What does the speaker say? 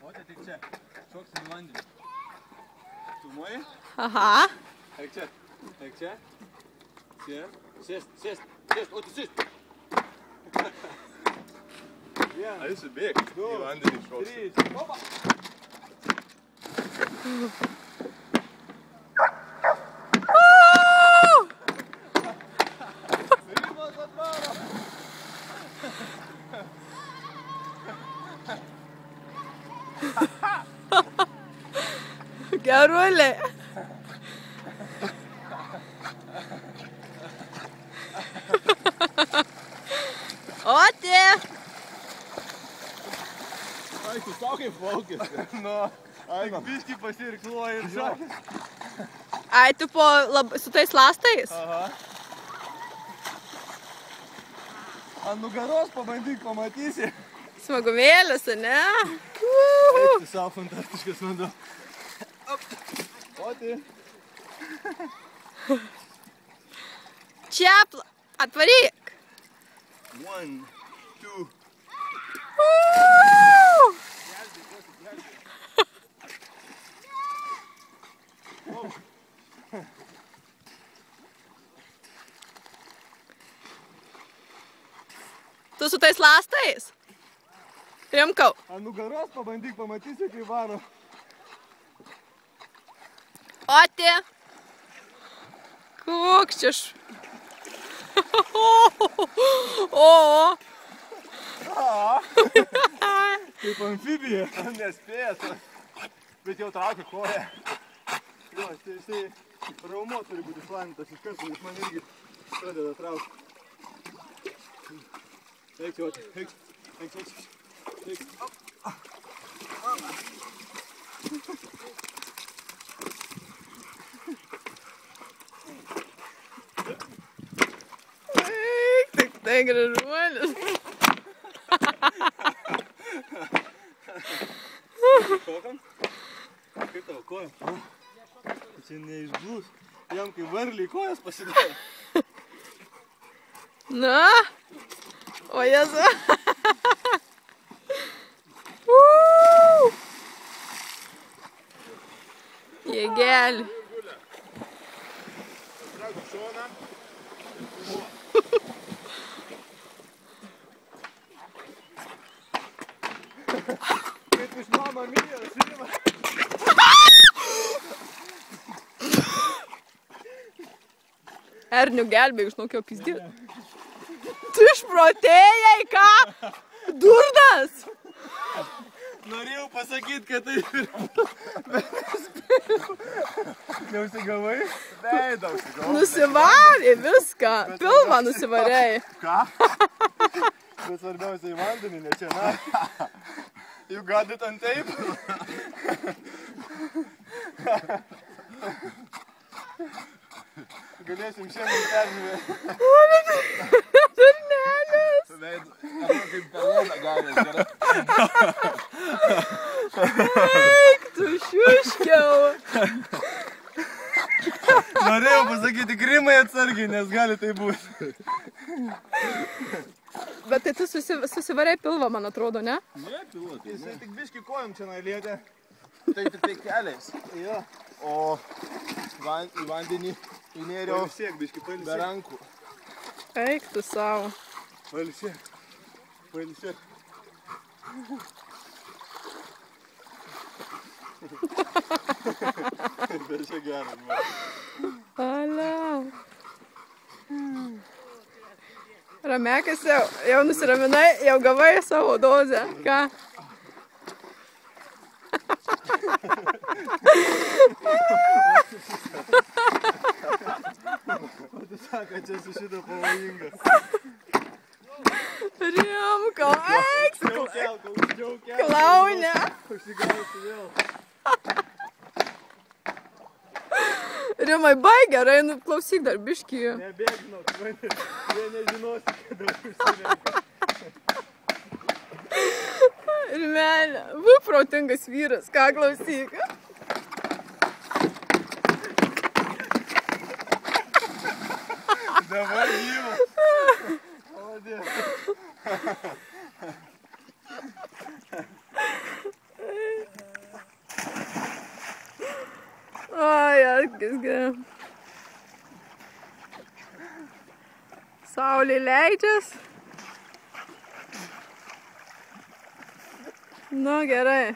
O, tai tik čia. Šoksim į vandenį. Filmuoji? Aha. Eik čia. Eik čia. Sėst. O, tu sėst. Eisiu bėg. Į vandenį šoksim. 3. Opa. Gerulė. Oti. Ai, tu sau kaip plaukės. Nu, ai, biškį pasirkluoji ir šakės. Ai, tu su tais lastais? Aha. Ant nugaros pabandyk, pamatysi. Smagumėlis, ne? Eik, tu savo fantastiškas vanduo. Oti. Čia atvaryk. 1, 2. Tu su tais lastais? Rimkau. Ant nugaros pabandyk, pamatysi, kai varo. Oti. Koks čia O. Kaip amfibija. Nespėjęs. Bet jau traukia koją. Jo, jisai raumo turi būti išlavintas iš karto, nes man irgi pradeda traukti. Eik, Oti, eik. Tik tai gražuolis. Šokam? Kaip tavo koja? Čia neišblūs. Jam kaip varliai kojas pasidaro. Na? O Jezu. Jėgelį. Trauk šoną. Kaip iš mama mījos, žinoma. Ernių gelbėjai išnaukiau pizdį. Tu išprotėjai, ką? Durnas! Norėjau pasakyti, kad tai bet nespėjau. Neužsigavai? Veidą užsigavau. Nusivarė viską. Pilvą nusivarėjai. Ką? Bet svarbiausia į vandenį, ne čia, na. You got it on tape? Galėsim šiandien peržiūrėti. Durnelis. Kaip per lėdą galės. Eik, tu šiuškiau. Norėjau pasakyti Grimai atsargiai, nes gali tai būti. Bet tai tu susivarėjai pilvą, man atrodo, ne? Ne, pilvą. Jisai tik biškį kojom čia lietė. Tai tik tai keliais. Jo. O į vandenį įnėriau be rankų. Eik tu savo. Pailsėk. Bet čia geras buvo. Alia. Ramekis jau nusiraminai, jau gavai savo dozę. Ką? O tu sako, čia su šito pavojinga. Rimko, eik! Uždžiaukelką. Klaunė. Užsigausiu vėl. Rimai, baig gerai, nu klausyk dar biškį. Nebėgnok, jie nežinosi, kada užsirenka. Rimelė, būk protingas vyras, ką klausyk. Dabar gyvas. Молодец. Oi, atkisgi. Saulė leidžias. Nu, gerai.